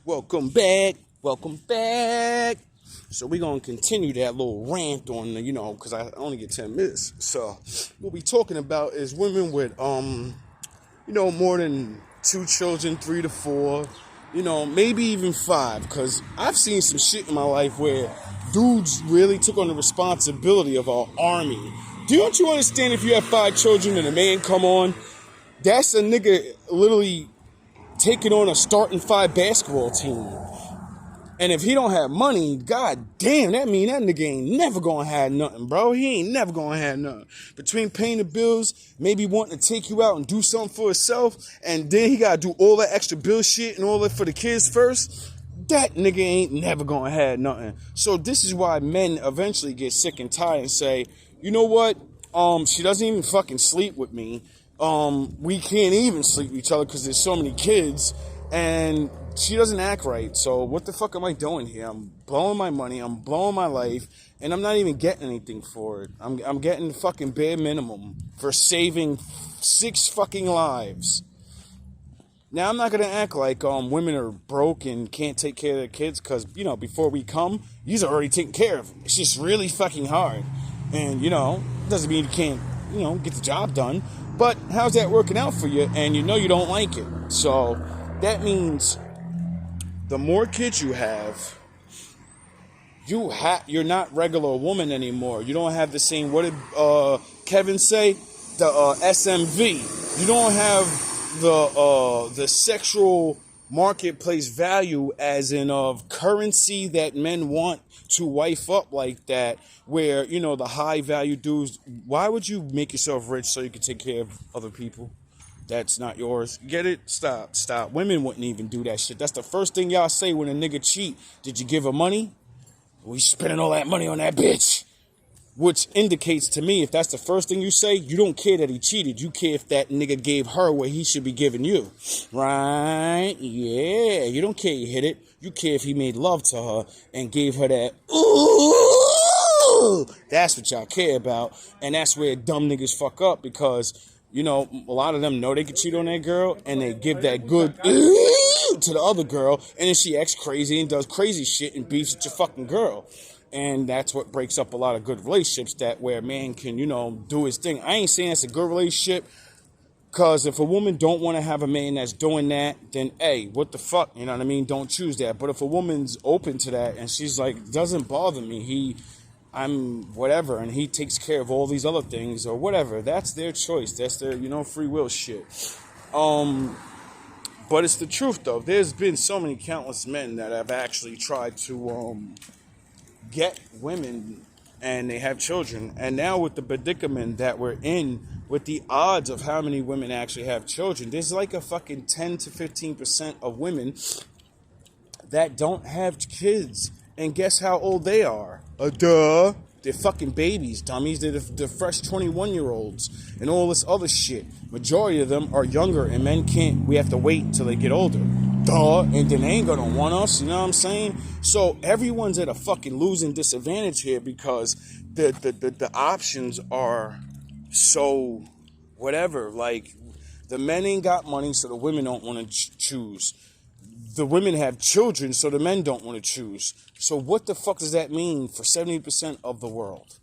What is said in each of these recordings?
Welcome back. Welcome back. So we're going to continue that little rant on, because I only get 10 minutes. So what we talking about is women with, more than 2 children, 3 to 4, maybe even 5. Because I've seen some shit in my life where dudes really took on the responsibility of our army. Don't you understand if you have 5 children and a man come on, that's a nigga literally taking on a starting 5 basketball team. And if he don't have money, god damn, that mean that nigga ain't never gonna have nothing, bro. He ain't never gonna have nothing. Between paying the bills, maybe wanting to take you out and do something for himself, and then he gotta do all that extra bill shit and all that for the kids first, that nigga ain't never gonna have nothing. So this is why men eventually get sick and tired and say, you know what? She doesn't even fucking sleep with me. We can't even sleep with each other because there's so many kids, and she doesn't act right. So what the fuck am I doing here? I'm blowing my money, I'm blowing my life, and I'm not even getting anything for it. I'm getting the fucking bare minimum for saving 6 fucking lives. Now, I'm not going to act like women are broke and can't take care of their kids because, before we come, you're already taking care of them. It's just really fucking hard. And, doesn't mean you can't, get the job done. But how's that working out for you? And you don't like it. So that means the more kids you have, you're not regular woman anymore. You don't have the same, what did Kevin say? The SMV. You don't have the sexual marketplace value as in of currency that men want to wife up like that, where the high value dudes. Why would you make yourself rich so you can take care of other people that's not yours? Get it? Stop. Women wouldn't even do that shit. That's the first thing y'all say when a nigga cheat. Did you give her money? We spending all that money on that bitch. Which indicates to me, if that's the first thing you say, you don't care that he cheated. You care if that nigga gave her what he should be giving you. Right? Yeah. You don't care he hit it. You care if he made love to her and gave her that, ooh. That's what y'all care about. And that's where dumb niggas fuck up because, a lot of them know they can cheat on that girl and they give that good ooh to the other girl. And then she acts crazy and does crazy shit and beefs with your fucking girl. And that's what breaks up a lot of good relationships, that where a man can, do his thing. I ain't saying it's a good relationship, because if a woman don't want to have a man that's doing that, then, hey, what the fuck, you know what I mean? Don't choose that. But if a woman's open to that and she's like, doesn't bother me, I'm whatever, and he takes care of all these other things or whatever, that's their choice. That's their, free will shit. But it's the truth, though. There's been so many countless men that have actually tried to, get women and they have children, and now with the predicament that we're in with the odds of how many women actually have children, there's like a fucking 10 to 15% of women that don't have kids. And guess how old they are? Duh. They're fucking babies, dummies. They're the fresh 21-year-olds and all this other shit. Majority of them are younger, and men can't. We have to wait until they get older. Duh. And then they ain't gonna want us, you know what I'm saying? So everyone's at a fucking losing disadvantage here because the options are so whatever. Like, the men ain't got money, so the women don't want to choose. The women have children, so the men don't want to choose. So what the fuck does that mean for 70% of the world?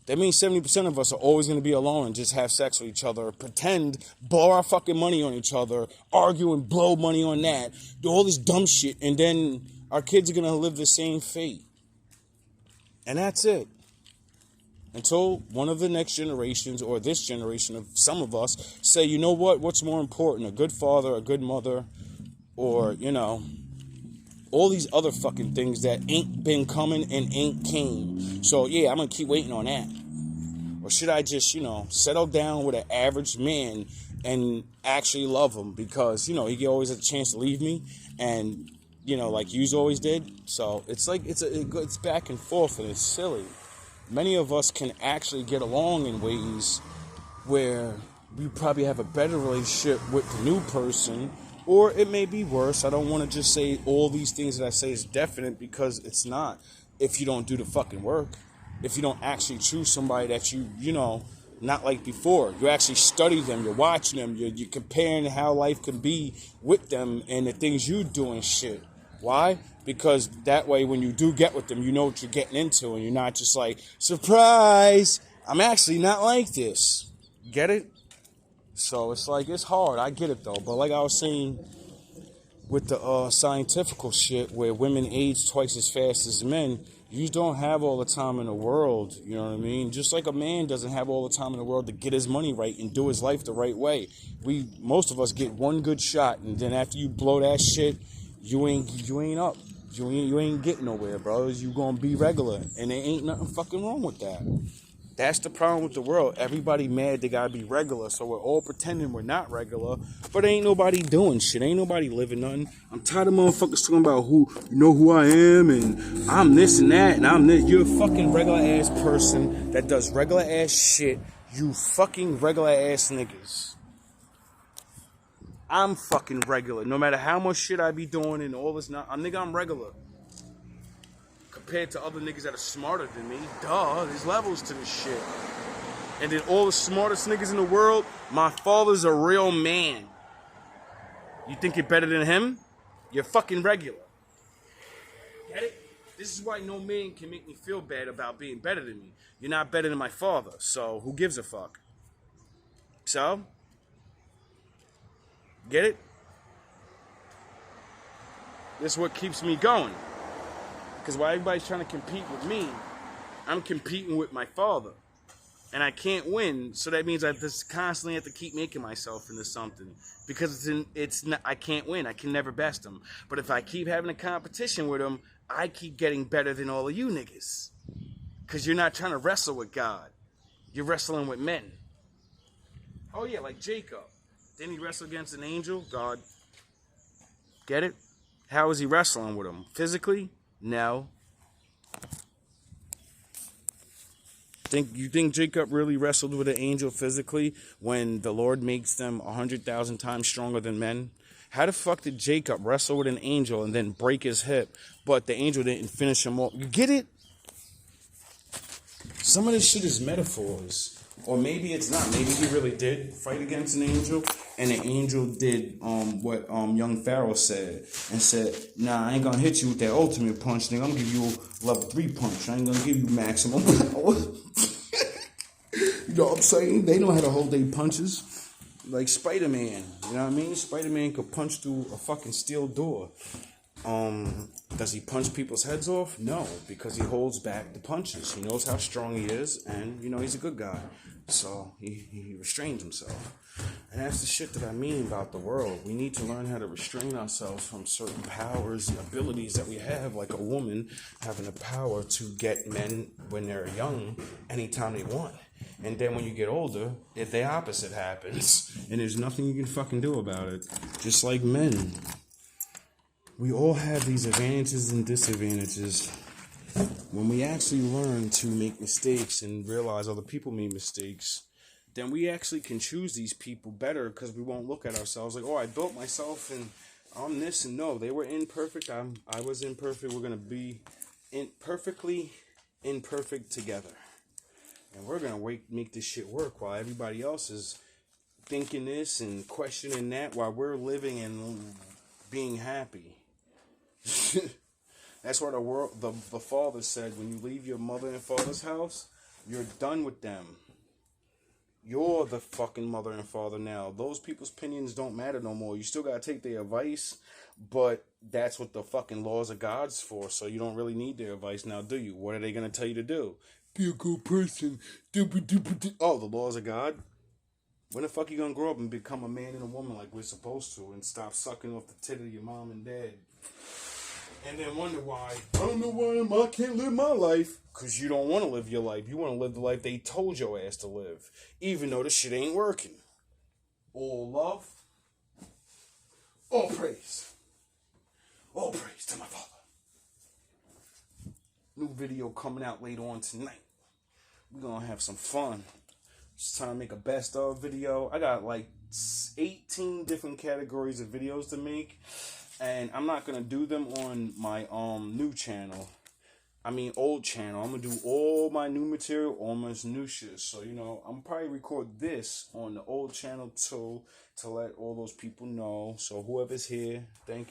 That means 70% of us are always going to be alone and just have sex with each other, pretend, blow our fucking money on each other, argue and blow money on that, do all this dumb shit, and then our kids are going to live the same fate. And that's it. Until one of the next generations, or this generation of some of us, say, you know what, what's more important, a good father, a good mother, or, all these other fucking things that ain't been coming and ain't came. So, yeah, I'm going to keep waiting on that. Or should I just, settle down with an average man and actually love him? Because, he always has a chance to leave me. And, like you always did. So, it's like, it's back and forth, and it's silly. Many of us can actually get along in ways where we probably have a better relationship with the new person. Or it may be worse. I don't want to just say all these things that I say is definite, because it's not. If you don't do the fucking work, if you don't actually choose somebody that you Not like before. You actually study them. You're watching them. You're comparing how life can be with them and the things you do and shit. Why? Because that way when you do get with them, you know what you're getting into. And you're not just like, surprise, I'm actually not like this. Get it? So it's like, it's hard. I get it though. But like I was saying with the scientifical shit where women age twice as fast as men, you don't have all the time in the world, you know what I mean? Just like a man doesn't have all the time in the world to get his money right and do his life the right way. Most of us get one good shot, and then after you blow that shit, you ain't up. You ain't getting nowhere, bro. You gonna be regular, and there ain't nothing fucking wrong with that. That's the problem with the world. Everybody mad they gotta be regular, so we're all pretending we're not regular, but ain't nobody doing shit. Ain't nobody living nothing. I'm tired of motherfuckers talking about who I am, and I'm this and that, and I'm this. You're a fucking regular ass person that does regular ass shit. You fucking regular ass niggas. I'm fucking regular. No matter how much shit I be doing and all this, I'm regular. Compared to other niggas that are smarter than me. Duh, there's levels to this shit. And then all the smartest niggas in the world, my father's a real man. You think you're better than him? You're fucking regular. Get it? This is why no man can make me feel bad about being better than me. You're not better than my father, so who gives a fuck? So? Get it? This is what keeps me going. Because while everybody's trying to compete with me, I'm competing with my father. And I can't win, so that means I just constantly have to keep making myself into something. Because I can't win. I can never best him. But if I keep having a competition with him, I keep getting better than all of you niggas. Because you're not trying to wrestle with God. You're wrestling with men. Oh yeah, like Jacob. Didn't he wrestle against an angel? God. Get it? How was he wrestling with him? Physically? No. You think Jacob really wrestled with an angel physically when the Lord makes them 100,000 times stronger than men? How the fuck did Jacob wrestle with an angel and then break his hip, but the angel didn't finish him off? You get it? Some of this shit is metaphors. Or maybe it's not. Maybe he really did fight against an angel, and the angel did what young Pharaoh said, and said, nah, I ain't gonna hit you with that ultimate punch, nigga. I'm gonna give you a level 3 punch. I ain't gonna give you maximum. You know what I'm saying? They know how to hold their punches. Like Spider-Man, you know what I mean? Spider-Man could punch through a fucking steel door. Does he punch people's heads off? No, because he holds back the punches. He knows how strong he is, and, you know, he's a good guy. So he restrains himself. And that's the shit that I mean about the world. We need to learn how to restrain ourselves from certain powers and abilities that we have, like a woman having the power to get men when they're young anytime they want. And then when you get older, the opposite happens. And there's nothing you can fucking do about it. Just like men. We all have these advantages and disadvantages. When we actually learn to make mistakes and realize other people made mistakes, then we actually can choose these people better because we won't look at ourselves like, oh, I built myself and I'm this, and no, they were imperfect. I was imperfect. We're going to be perfectly imperfect together. And we're going to make this shit work while everybody else is thinking this and questioning that while we're living and being happy. That's why the father said, when you leave your mother and father's house, you're done with them. You're the fucking mother and father now. Those people's opinions don't matter no more. You still gotta take their advice, but that's what the fucking laws of God's for, so you don't really need their advice now, do you? What are they gonna tell you to do? Be a good person. Oh, the laws of God? When the fuck you gonna grow up and become a man and a woman like we're supposed to and stop sucking off the tit of your mom and dad? And then wonder why, I don't know why I can't live my life. Because you don't want to live your life. You want to live the life they told your ass to live. Even though the shit ain't working. All love. All praise. All praise to my father. New video coming out later on tonight. We're going to have some fun. Just trying to make a best of video. I got like 18 different categories of videos to make. And I'm not going to do them on my new channel. old channel. I'm gonna do all my new material, all my new shit. So, I'm probably record this on the old channel too to let all those people know. So whoever's here, thank you.